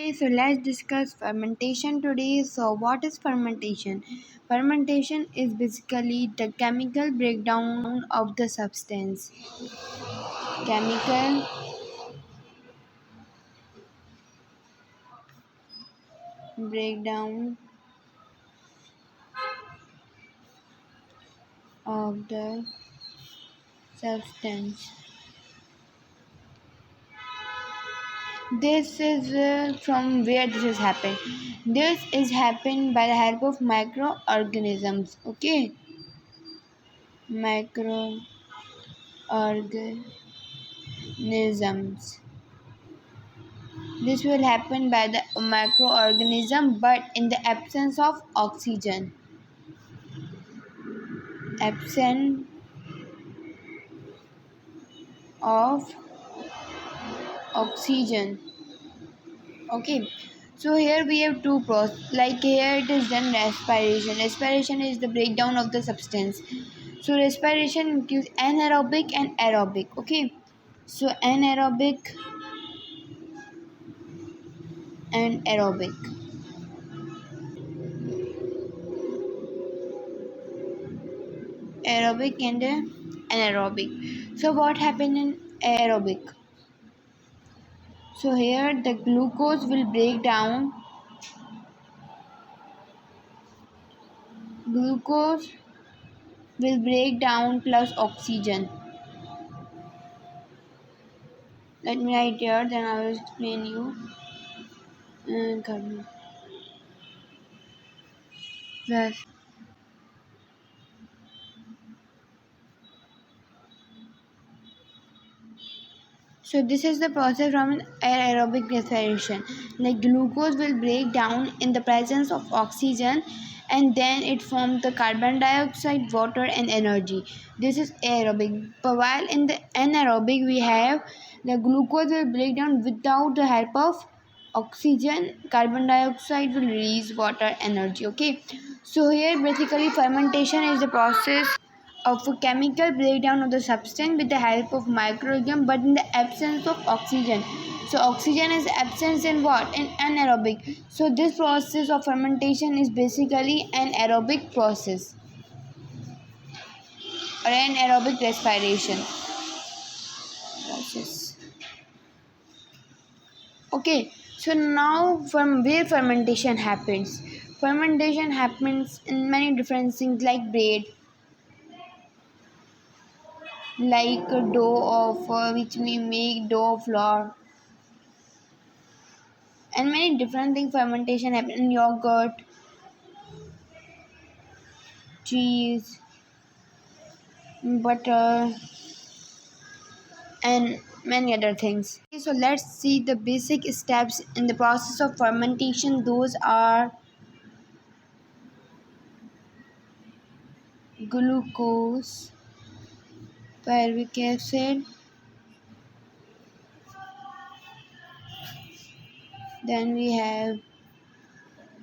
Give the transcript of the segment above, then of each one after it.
Okay, so let's discuss fermentation today. So, what is fermentation? Fermentation is basically the chemical breakdown of the substance. Chemical breakdown of the substance. This is from where this has happened. This is happened by the help of microorganisms. Okay, microorganisms. This will happen by the microorganism, but in the absence of oxygen. Absence of oxygen. Okay. So here we have two process. Like here it is done respiration. Respiration is the breakdown of the substance. So respiration includes anaerobic and aerobic. Okay. So anaerobic and aerobic. Aerobic and anaerobic. So what happened in aerobic? So here the glucose will break down. Glucose will break down plus oxygen. Let me write here, then I will explain you. Carbon plus. So this is the process from aerobic respiration. Like glucose will break down in the presence of oxygen, and then it forms the carbon dioxide, water and energy. This is aerobic. But while in the anaerobic we have the glucose will break down without the help of oxygen, carbon dioxide will release water, energy. Okay. So here basically fermentation is the process of a chemical breakdown of the substance with the help of microorganism, but in the absence of oxygen. So oxygen is absent in what? In anaerobic. So this process of fermentation is basically an aerobic or an aerobic respiration process. Okay, so now from where fermentation happens? Fermentation happens in many different things like bread, like dough of which we make dough flour, and many different things. Fermentation happen in yogurt, cheese, butter, and many other things. Okay, so let's see the basic steps in the process of fermentation. Those are glucose, pyruvic acid, then we have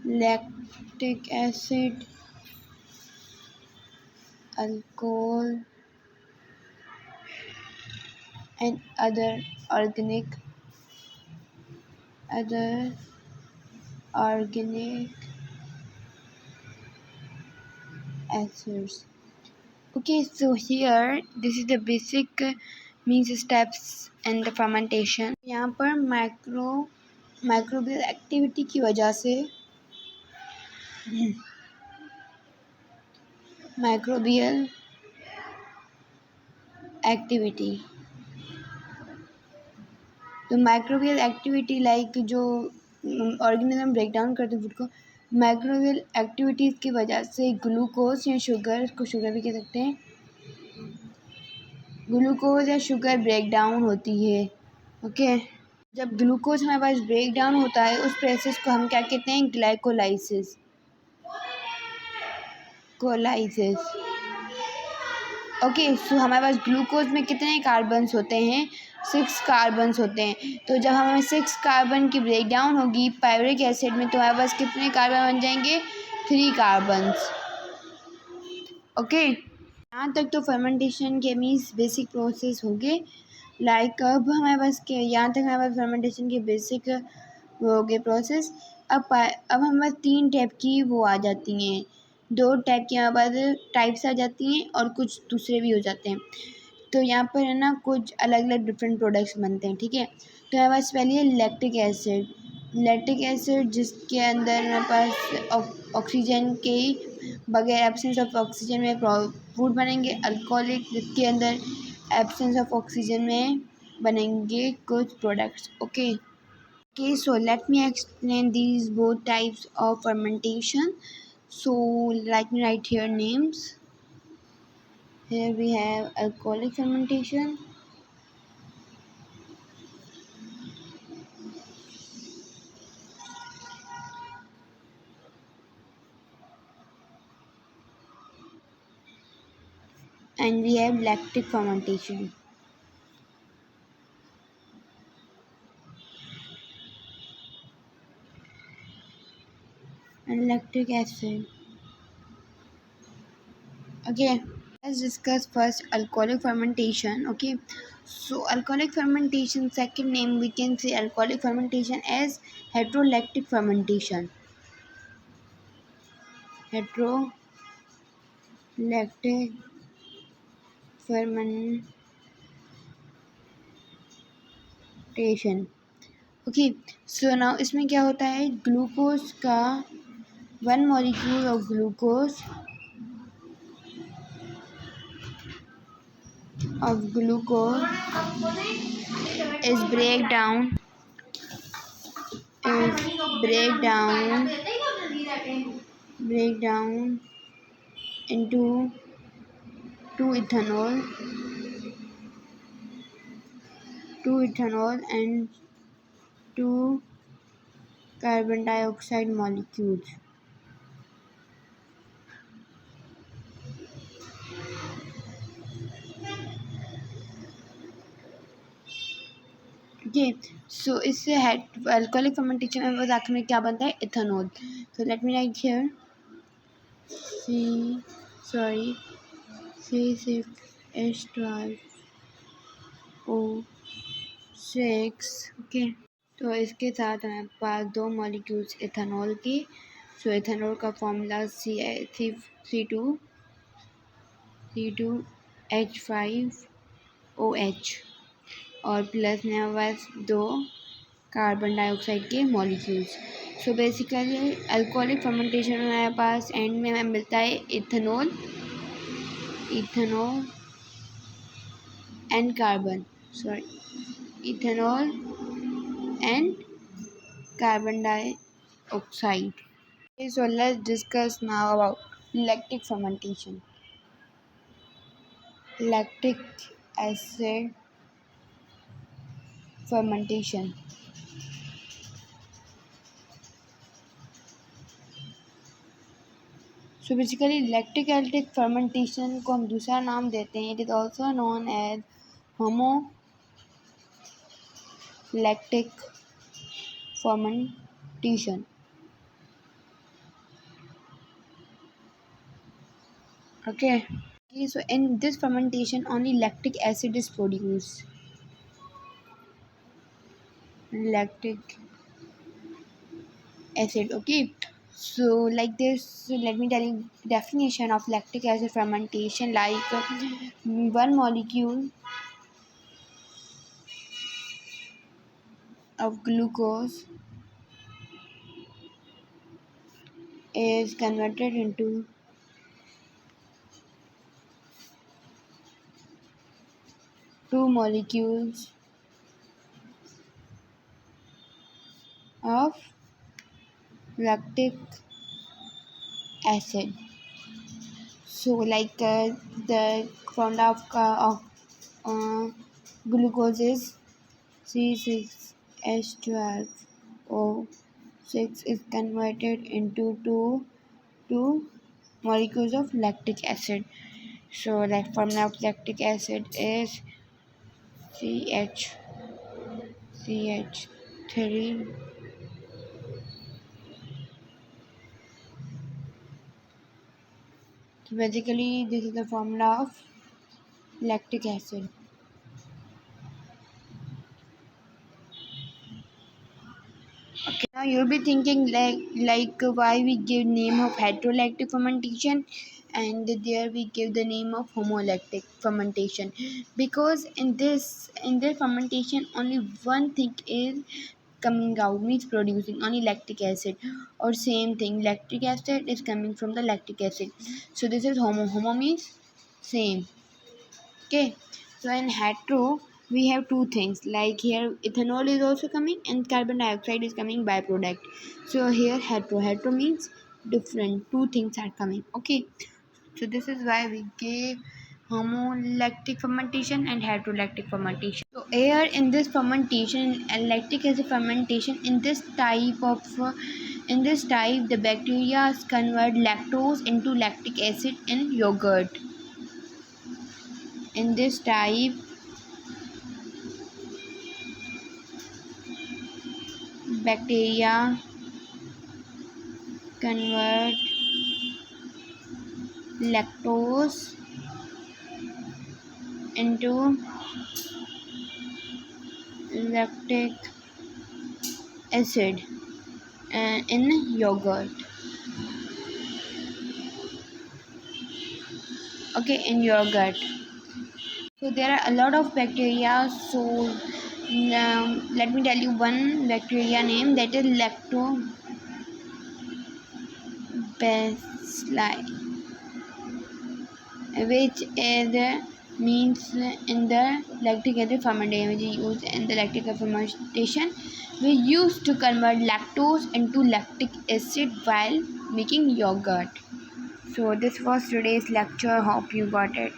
lactic acid, alcohol, and other organic acids. Okay, so here this is the basic means steps in the fermentation. यहाँ पर microbial activity की वजह से microbial activity तो microbial activity like जो organism break down करते हैं food को, माइक्रोबियल एक्टिविटीज़ की वजह से ग्लूकोज या शुगर, इसको शुगर भी कह सकते हैं, ग्लूकोज या शुगर ब्रेक डाउन होती है. ओके, जब ग्लूकोज हमारे पास ब्रेक डाउन होता है उस प्रोसेस को हम क्या कहते हैं? ग्लाइकोलाइसिस. ओके, सो हमारे पास ग्लूकोज में कितने कार्बन्स होते हैं? 6 कार्बन्स होते हैं. तो जब हमें 6 कार्बन की ब्रेक डाउन होगी पायरुविक एसिड में, तो हमारे पास कितने कार्बन बन जाएंगे? 3 कार्बन्स. ओके, यहाँ तक तो फर्मेंटेशन के मीन्स बेसिक प्रोसेस हो गए. लाइक अब हमारे पास यहाँ तक हमारे पास फर्मेंटेशन के बेसिक वो हो गए प्रोसेस। अब हमारे पास 3 टाइप की वो आ जाती हैं, 2 टाइप की हमारे पास टाइप्स आ जाती हैं और कुछ दूसरे भी हो जाते हैं। तो यहाँ पर है ना कुछ अलग अलग डिफरेंट प्रोडक्ट्स बनते हैं, ठीक है। तो हमारे पास पहले है लैक्टिक एसिड। लैक्टिक एसिड जिसके अंदर हमारे पास ऑक्सीजन के बगैर एब्सेंस ऑफ ऑक्सीजन में फूड बनेंगे। अल्कोहलिक जिसके अंदर एब्सेंस ऑफ ऑक्सीजन में बनेंगे कुछ products, okay. Okay, so let me explain these both types of fermentation. So let me write here names. Here we have alcoholic fermentation, and we have lactic fermentation. And lactic acid. Okay, let's discuss first alcoholic fermentation. Okay, so alcoholic fermentation, second name we can say alcoholic fermentation as heterolactic fermentation. Heterolactic fermentation. Okay, so now इसमें क्या होता है, glucose का 1 molecule of glucose is break down into 2 ethanol and 2 carbon dioxide molecules. Okay, सो इससे alcoholic fermentation में बस आखिर में क्या बनता है, ethanol. So let me right here C6H12O6, okay. तो इसके साथ हमारे पास 2 मॉलिक्यूल्स इथेनॉल की। सो इथेनॉल का फॉर्मूला C2H5OH और प्लस में हमारे पास 2 कार्बन डाइऑक्साइड के molecules. So basically alcoholic fermentation में हमारे पास एंड में हमें मिलता है ethanol and carbon dioxide. So let's discuss now about lactic fermentation. Lactic acid fermentation. So basically lactic acid fermentation को हम दूसरा नाम देते हैं, it is also known as homolactic fermentation. Okay, so in this fermentation only lactic acid is produced. Lactic acid, okay. So like this, let me tell you definition of lactic acid fermentation. Like 1 molecule of glucose is converted into 2 molecules of lactic acid. So like the formula of glucose is C6H12O6 is converted into two molecules of lactic acid. So that formula of lactic acid is CH3. So basically this is the formula of lactic acid. Now you'll be thinking like why we give name of heterolactic fermentation and there we give the name of homolactic fermentation, because in this fermentation only one thing is coming out, means producing only lactic acid, or same thing lactic acid is coming from the lactic acid. So this is homo means same. Okay, so in hetero we have two things, like here ethanol is also coming and carbon dioxide is coming byproduct. So here hetero means different, two things are coming. Okay, so this is why we gave homolactic fermentation and heterolactic fermentation. So here in this fermentation, lactic acid fermentation, in this type the bacteria convert lactose into lactic acid in yogurt. In this type bacteria convert lactose into lactic acid in yogurt. Okay, in yogurt. So there are a lot of bacteria. So let me tell you one bacteria name, that is lactobacilli, which is means in the lactic acid fermentation, which is used in the lactic acid fermentation. We used to convert lactose into lactic acid while making yogurt. So this was today's lecture. Hope you got it.